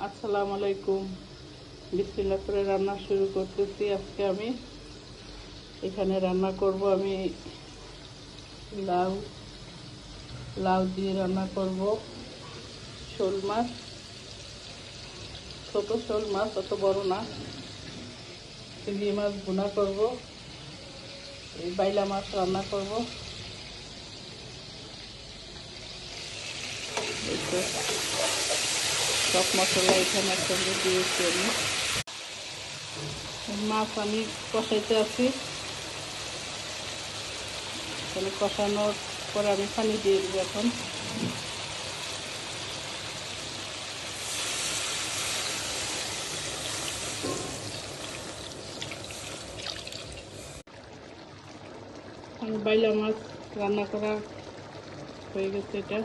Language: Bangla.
আসসালামু আলাইকুম। বিসমিল্লাহ করে রান্না শুরু করতেছি। আজকে আমি এখানে রান্না করব আমি লাউ লাউ দিয়ে রান্না করব শোল মাছ, ছোট শোল মাছ, অত বড় না। চিংড়ি মাছ ভুনা করব, এই বাইলা মাছ রান্না করব। সব মশলা এখানে একসঙ্গে দিয়েছি আমি। মাছ আমি কষাইতে আছি, তাহলে কষানোর পরে আমি পানি দিয়ে দেবো। এখন বাইলা মাছ রান্না করা হয়ে গেছে। এটা